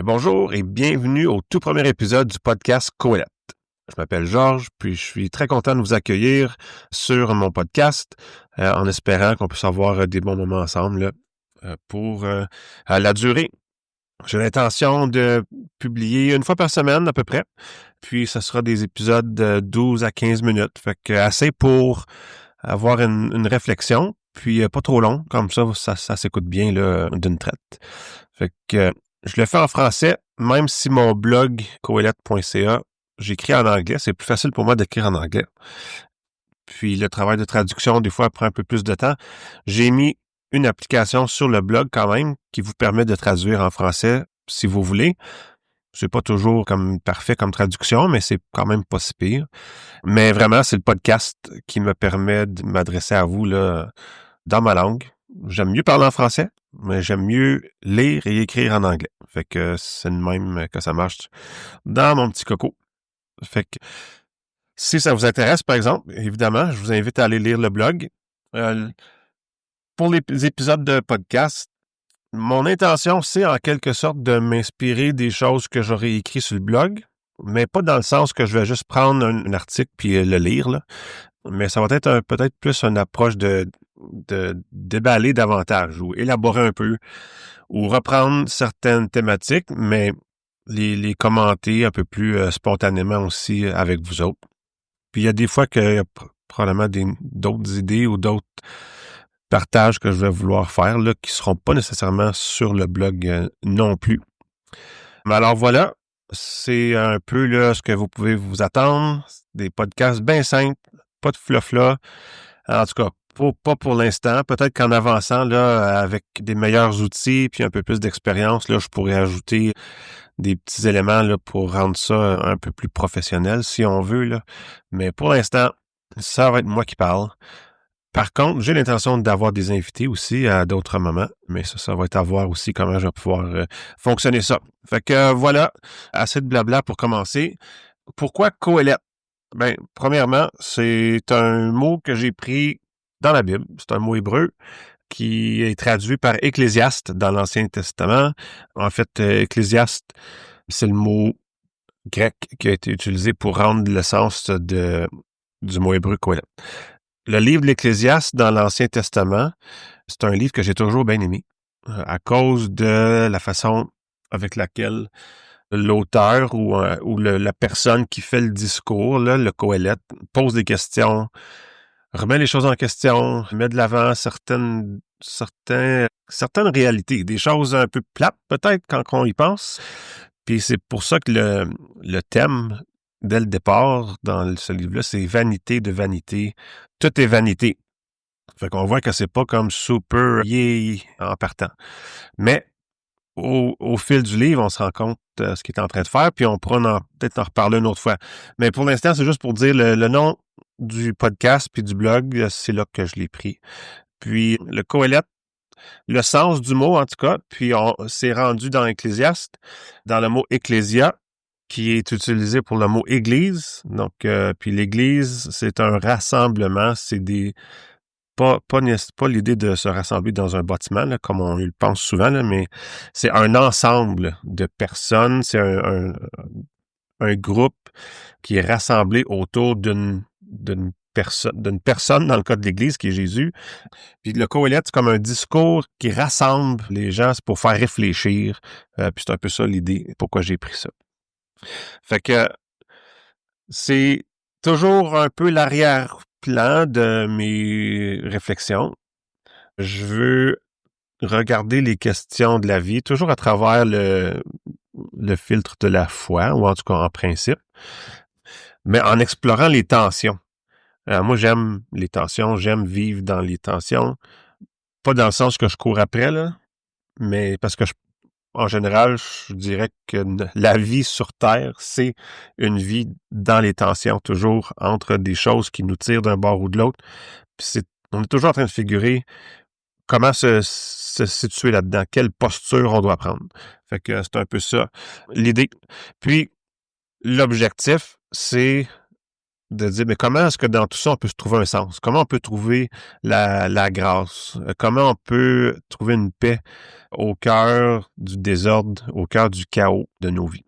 Bonjour et bienvenue au tout premier épisode du podcast Coëlette. Je m'appelle Georges, puis je suis très content de vous accueillir sur mon podcast en espérant qu'on puisse avoir des bons moments ensemble pour la durée. J'ai l'intention de publier une fois par semaine à peu près, puis ce sera des épisodes de 12 à 15 minutes, fait que assez pour avoir une réflexion, puis pas trop long, comme ça s'écoute bien là, d'une traite. Fait que je le fais en français, même si mon blog coelette.ca, j'écris en anglais. C'est plus facile pour moi d'écrire en anglais. Puis le travail de traduction, des fois, prend un peu plus de temps. J'ai mis une application sur le blog quand même qui vous permet de traduire en français si vous voulez. C'est pas toujours comme parfait comme traduction, mais c'est quand même pas si pire. Mais vraiment, c'est le podcast qui me permet de m'adresser à vous là, dans ma langue. J'aime mieux parler en français, mais j'aime mieux lire et écrire en anglais. Fait que c'est le même que ça marche dans mon petit coco. Fait que si ça vous intéresse, par exemple, évidemment, je vous invite à aller lire le blog. Euh, pour les épisodes de podcast, mon intention, c'est en quelque sorte de m'inspirer des choses que j'aurais écrites sur le blog, mais pas dans le sens que je vais juste prendre un article puis le lire, là. Mais ça va être peut-être plus une approche de déballer davantage ou élaborer un peu ou reprendre certaines thématiques, mais les commenter un peu plus spontanément aussi avec vous autres. Puis il y a des fois qu'il y a probablement d'autres idées ou d'autres partages que je vais vouloir faire là, qui seront pas nécessairement sur le blog non plus. Mais alors voilà, c'est un peu là ce que vous pouvez vous attendre. Des podcasts bien simples, pas de flafla. En tout cas, pas pour l'instant. Peut-être qu'en avançant là, avec des meilleurs outils puis un peu plus d'expérience, là, je pourrais ajouter des petits éléments là, pour rendre ça un peu plus professionnel, si on veut. Là. Mais pour l'instant, ça va être moi qui parle. Par contre, j'ai l'intention d'avoir des invités aussi à d'autres moments, mais ça va être à voir aussi comment je vais pouvoir fonctionner ça. Fait que voilà, assez de blabla pour commencer. Pourquoi Coëlette? Ben, premièrement, c'est un mot que j'ai pris dans la Bible. C'est un mot hébreu qui est traduit par Ecclésiaste dans l'Ancien Testament. En fait, Ecclésiaste, c'est le mot grec qui a été utilisé pour rendre le sens du mot hébreu Coëlette. Le livre de l'Ecclésiaste dans l'Ancien Testament, c'est un livre que j'ai toujours bien aimé à cause de la façon avec laquelle l'auteur ou la personne qui fait le discours, là, le Coëlette, pose des questions, remet les choses en question, met de l'avant certaines réalités, des choses un peu plates peut-être quand on y pense. Puis c'est pour ça que le thème, dès le départ, dans ce livre-là, c'est vanité de vanité. Tout est vanité. Fait qu'on voit que c'est pas comme super yay en partant. Mais au fil du livre, on se rend compte de ce qu'il est en train de faire, puis on pourra peut-être en reparler une autre fois. Mais pour l'instant, c'est juste pour dire le nom du podcast puis du blog, c'est là que je l'ai pris. Puis le Coëlette, le sens du mot en tout cas, puis on s'est rendu dans Ecclésiaste, dans le mot ecclésia, qui est utilisé pour le mot église. Donc, puis l'église, c'est un rassemblement, c'est pas l'idée de se rassembler dans un bâtiment, là, comme on le pense souvent, là, mais c'est un ensemble de personnes, c'est un groupe qui est rassemblé autour d'une personne, dans le cas de l'Église, qui est Jésus. Puis le Coëlette, c'est comme un discours qui rassemble les gens, c'est pour faire réfléchir. Puis c'est un peu ça l'idée, pourquoi j'ai pris ça. Fait que c'est toujours un peu l'arrière-plan de mes réflexions. Je veux regarder les questions de la vie, toujours à travers le filtre de la foi, ou en tout cas en principe, mais en explorant les tensions. Alors, moi, j'aime les tensions, j'aime vivre dans les tensions, pas dans le sens que je cours après, là, mais parce que en général, je dirais que la vie sur Terre, c'est une vie dans les tensions, toujours entre des choses qui nous tirent d'un bord ou de l'autre. Puis on est toujours en train de figurer comment se situer là-dedans, quelle posture on doit prendre. Fait que c'est un peu ça l'idée. Puis, l'objectif, c'est de dire, mais comment est-ce que dans tout ça, on peut se trouver un sens? Comment on peut trouver la grâce? Comment on peut trouver une paix au cœur du désordre, au cœur du chaos de nos vies?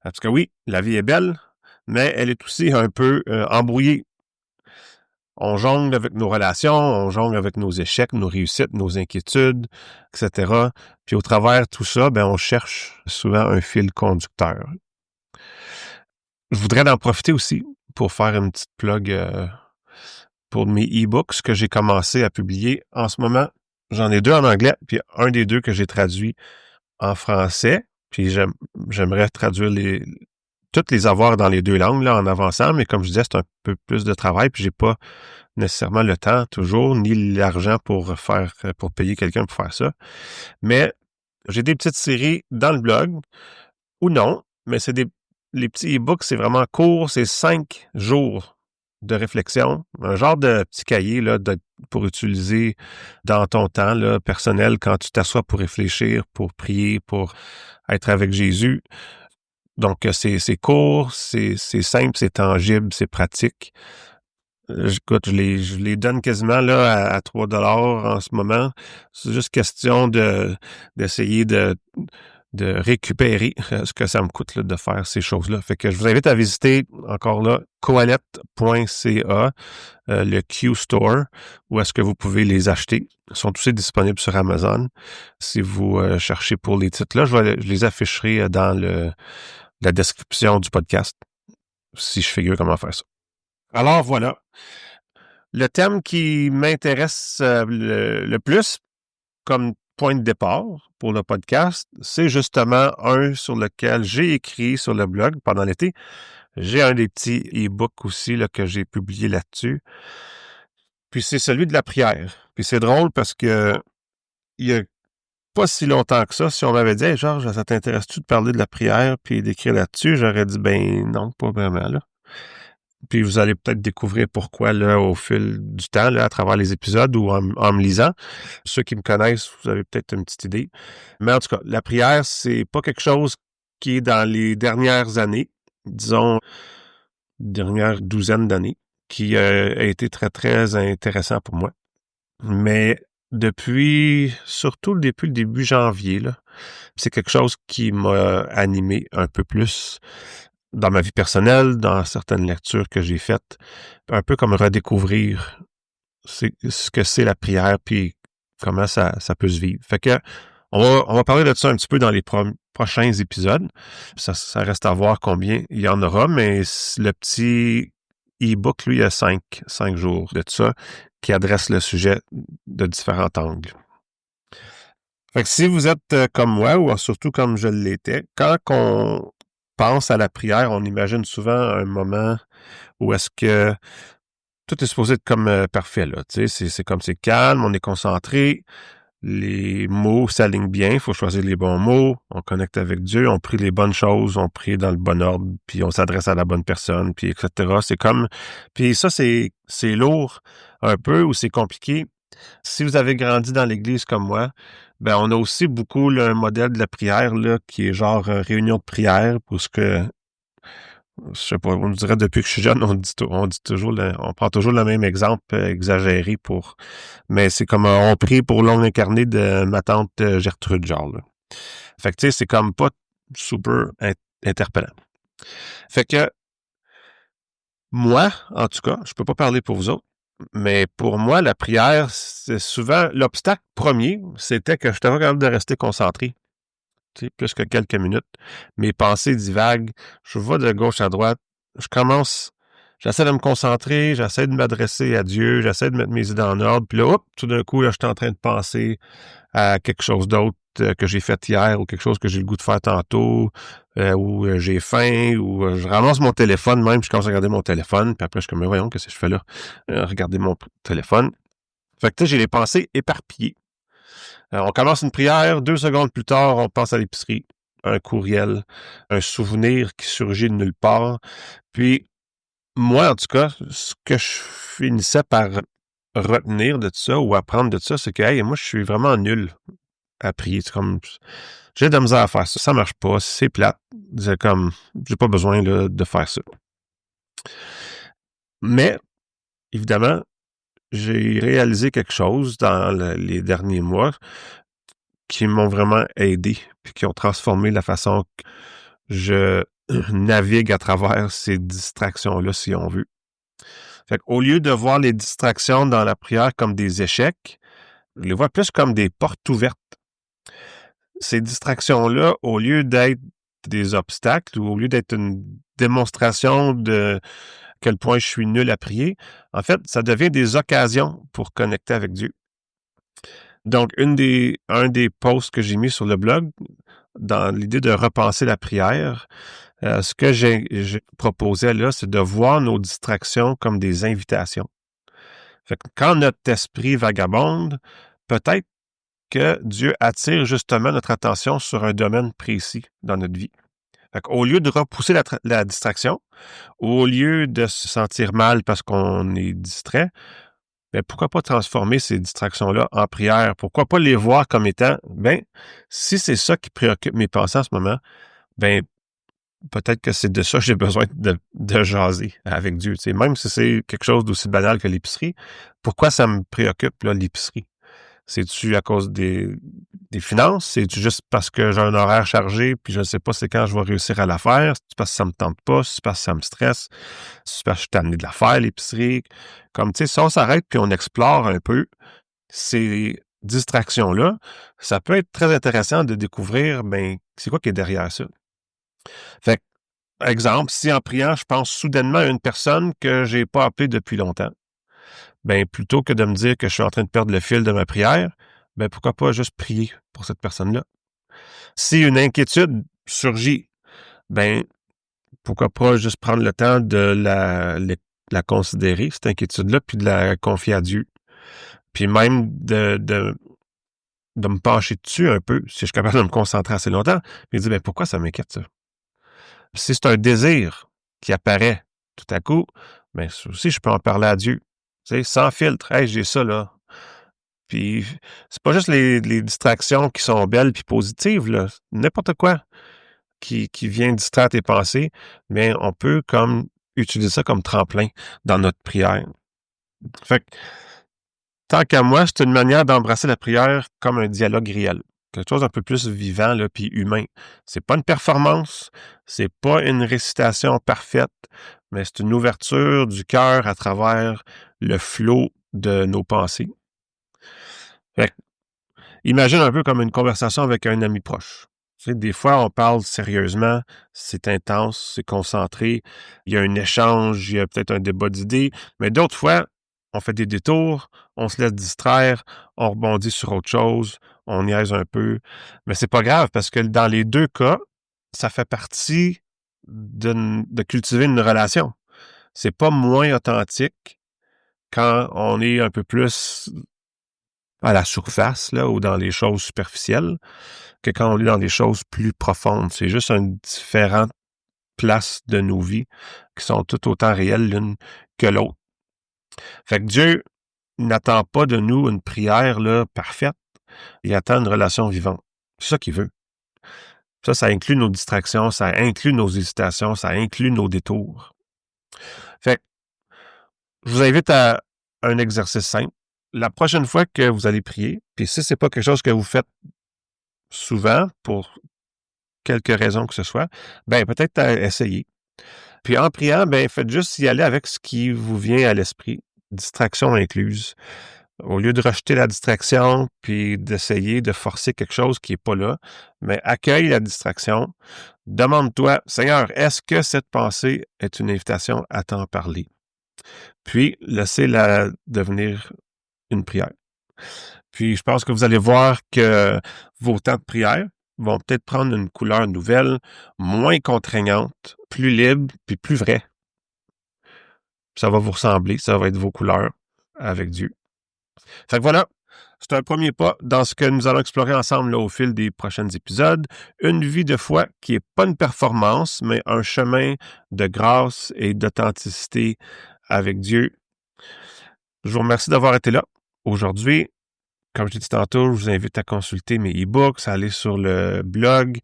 Parce que oui, la vie est belle, mais elle est aussi un peu embrouillée. On jongle avec nos relations, on jongle avec nos échecs, nos réussites, nos inquiétudes, etc. Puis au travers de tout ça, ben, on cherche souvent un fil conducteur. Je voudrais en profiter aussi pour faire une petite plug pour mes e-books que j'ai commencé à publier en ce moment. J'en ai 2 en anglais, puis un des 2 que j'ai traduit en français. Puis j'aimerais traduire toutes les avoir dans les 2 langues là, en avançant, mais comme je disais, c'est un peu plus de travail, puis j'ai pas nécessairement le temps toujours, ni l'argent pour payer quelqu'un pour faire ça. Mais j'ai des petites séries dans le blog, ou non, mais les petits e-books, c'est vraiment court, c'est 5 jours de réflexion, un genre de petit cahier là, pour utiliser dans ton temps là, personnel quand tu t'assois pour réfléchir, pour prier, pour être avec Jésus. Donc, c'est court, c'est simple, c'est tangible, c'est pratique. Écoute, je les donne quasiment là à 3 en ce moment. C'est juste question d'essayer de récupérer ce que ça me coûte là, de faire ces choses-là. Fait que je vous invite à visiter encore là coalette.ca, le Q Store, où est-ce que vous pouvez les acheter. Ils sont aussi disponibles sur Amazon. Si vous cherchez pour les titres-là, je les afficherai dans la description du podcast, si je figure comment faire ça. Alors voilà. Le thème qui m'intéresse le plus comme point de départ pour le podcast, c'est justement un sur lequel j'ai écrit sur le blog pendant l'été. J'ai un des petits e-books aussi là, que j'ai publié là-dessus. Puis c'est celui de la prière. Puis c'est drôle parce que il y a pas si longtemps que ça, si on m'avait dit hey, Georges, ça t'intéresse-tu de parler de la prière puis d'écrire là-dessus, j'aurais dit ben non, pas vraiment là. Puis vous allez peut-être découvrir pourquoi là au fil du temps, là, à travers les épisodes ou en me lisant. Ceux qui me connaissent, vous avez peut-être une petite idée. Mais en tout cas, la prière, c'est pas quelque chose qui est dans les dernières années, disons, dernière douzaine d'années, qui a été très, très intéressant pour moi. Mais surtout depuis le début janvier, là, c'est quelque chose qui m'a animé un peu plus dans ma vie personnelle, dans certaines lectures que j'ai faites, un peu comme redécouvrir ce que c'est la prière, puis comment ça peut se vivre. Fait que on va parler de ça un petit peu dans les prochains épisodes. Ça reste à voir combien il y en aura, mais le petit e-book, lui, il y a 5 jours de ça qui adresse le sujet de différents angles. Fait que si vous êtes comme moi, ou surtout comme je l'étais, quand on pense à la prière, on imagine souvent un moment où est-ce que tout est supposé être comme parfait, là. Tu sais, c'est comme c'est calme, on est concentré, les mots s'alignent bien, il faut choisir les bons mots, on connecte avec Dieu, on prie les bonnes choses, on prie dans le bon ordre, puis on s'adresse à la bonne personne, puis etc. C'est comme... Puis ça, c'est lourd un peu ou c'est compliqué. Si vous avez grandi dans l'Église comme moi, ben on a aussi beaucoup là, un modèle de la prière là, qui est genre réunion de prière, parce que je sais pas, on dirait depuis que je suis jeune, on dit toujours, on prend toujours le même exemple exagéré mais c'est comme on prie pour l'ongle incarné de ma tante Gertrude, genre. Là. Fait que tu sais, c'est comme pas super interpellant. Fait que moi, en tout cas, je peux pas parler pour vous autres, mais pour moi, la prière, c'est souvent l'obstacle premier, c'était que je n'étais pas capable de rester concentré. Tu sais, plus que quelques minutes. Mes pensées divaguent, je vais de gauche à droite, j'essaie de me concentrer, j'essaie de m'adresser à Dieu, j'essaie de mettre mes idées en ordre, puis là, hop, tout d'un coup, là, je suis en train de penser à quelque chose d'autre que j'ai fait hier, ou quelque chose que j'ai le goût de faire tantôt, ou j'ai faim, ou je ramasse mon téléphone même, je commence à regarder mon téléphone, puis après, je suis comme, mais voyons, qu'est-ce que je fais là? Regarder mon téléphone. Fait que tu sais, j'ai les pensées éparpillées. On commence une prière, 2 secondes plus tard, on pense à l'épicerie, un courriel, un souvenir qui surgit de nulle part. Puis, moi, en tout cas, ce que je finissais par retenir de ça ou apprendre de ça, c'est que, hey, moi, je suis vraiment nul à prier. C'est comme, j'ai de la misère à faire ça. Ça marche pas, c'est plate. C'est comme, j'ai pas besoin là, de faire ça. Mais, évidemment, j'ai réalisé quelque chose dans les derniers mois qui m'ont vraiment aidé, puis qui ont transformé la façon que je navigue à travers ces distractions-là, si on veut. Fait qu'au lieu de voir les distractions dans la prière comme des échecs, je les vois plus comme des portes ouvertes. Ces distractions-là, au lieu d'être des obstacles ou au lieu d'être une démonstration de quel point je suis nul à prier, en fait, ça devient des occasions pour connecter avec Dieu. Donc, un des posts que j'ai mis sur le blog, dans l'idée de repenser la prière, ce que j'ai proposé là, c'est de voir nos distractions comme des invitations. Fait que quand notre esprit vagabonde, peut-être que Dieu attire justement notre attention sur un domaine précis dans notre vie. Fait qu'au lieu de repousser la distraction, au lieu de se sentir mal parce qu'on est distrait, ben pourquoi pas transformer ces distractions-là en prière? Pourquoi pas les voir comme étant, ben, si c'est ça qui préoccupe mes pensées en ce moment, ben, peut-être que c'est de ça que j'ai besoin de jaser avec Dieu. Tu sais, même si c'est quelque chose d'aussi banal que l'épicerie, pourquoi ça me préoccupe, là, l'épicerie? C'est-tu à cause des finances? C'est-tu juste parce que j'ai un horaire chargé puis je ne sais pas c'est quand je vais réussir à la faire? C'est parce que ça me tente pas? C'est parce que ça me stresse? C'est parce que je suis tanné de la faire, l'épicerie? Comme, tu sais, si on s'arrête puis on explore un peu ces distractions-là, ça peut être très intéressant de découvrir, ben, c'est quoi qui est derrière ça? Fait que, par exemple, si en priant, je pense soudainement à une personne que j'ai pas appelée depuis longtemps, ben, plutôt que de me dire que je suis en train de perdre le fil de ma prière, ben, pourquoi pas juste prier pour cette personne-là? Si une inquiétude surgit, ben, pourquoi pas juste prendre le temps de la considérer, cette inquiétude-là, puis de la confier à Dieu. Puis même de me pencher dessus un peu, si je suis capable de me concentrer assez longtemps, puis dire, ben, pourquoi ça m'inquiète, ça? Si c'est un désir qui apparaît tout à coup, ben, ça aussi, je peux en parler à Dieu. Tu sais, sans filtre. Hey, j'ai ça, là. Puis, c'est pas juste les distractions qui sont belles puis positives, là. N'importe quoi qui vient distraire tes pensées, mais on peut comme utiliser ça comme tremplin dans notre prière. Fait que, tant qu'à moi, c'est une manière d'embrasser la prière comme un dialogue réel. Quelque chose d'un peu plus vivant, là, puis humain. C'est pas une performance, c'est pas une récitation parfaite, mais c'est une ouverture du cœur à travers le flot de nos pensées. Fait que, imagine un peu comme une conversation avec un ami proche. Tu sais, des fois, on parle sérieusement, c'est intense, c'est concentré, il y a un échange, il y a peut-être un débat d'idées, mais d'autres fois, on fait des détours, on se laisse distraire, on rebondit sur autre chose, on niaise un peu, mais c'est pas grave parce que dans les deux cas, ça fait partie de cultiver une relation. C'est pas moins authentique quand on est un peu plus à la surface, là, ou dans les choses superficielles, que quand on est dans des choses plus profondes. C'est juste une différente place de nos vies qui sont tout autant réelles l'une que l'autre. Fait que Dieu n'attend pas de nous une prière là, parfaite. Il attend une relation vivante. C'est ça qu'il veut. Ça inclut nos distractions, ça inclut nos hésitations, ça inclut nos détours. Fait que je vous invite à un exercice simple. La prochaine fois que vous allez prier, puis si c'est pas quelque chose que vous faites souvent pour quelque raison que ce soit, ben peut-être à essayer. Puis en priant, ben faites juste y aller avec ce qui vous vient à l'esprit, distraction incluse. Au lieu de rejeter la distraction, puis d'essayer de forcer quelque chose qui n'est pas là, mais accueille la distraction. Demande-toi, Seigneur, est-ce que cette pensée est une invitation à t'en parler? Puis, laissez-la devenir une prière. Puis, je pense que vous allez voir que vos temps de prière vont peut-être prendre une couleur nouvelle, moins contraignante, plus libre, puis plus vraie. Ça va vous ressembler, ça va être vos couleurs avec Dieu. Fait que voilà, c'est un premier pas dans ce que nous allons explorer ensemble là, au fil des prochains épisodes. Une vie de foi qui n'est pas une performance, mais un chemin de grâce et d'authenticité avec Dieu. Je vous remercie d'avoir été là aujourd'hui. Comme je l'ai dit tantôt, je vous invite à consulter mes e-books, à aller sur le blog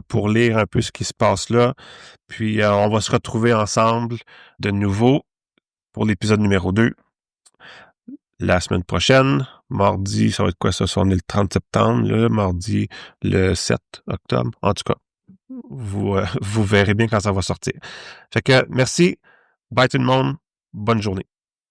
pour lire un peu ce qui se passe là. Puis, on va se retrouver ensemble de nouveau pour l'épisode numéro 2 la semaine prochaine. Mardi, ça va être quoi ça? On est le 30 septembre, là, mardi le 7 octobre. En tout cas, vous verrez bien quand ça va sortir. Fait que merci. Bye tout le monde. Bonne journée.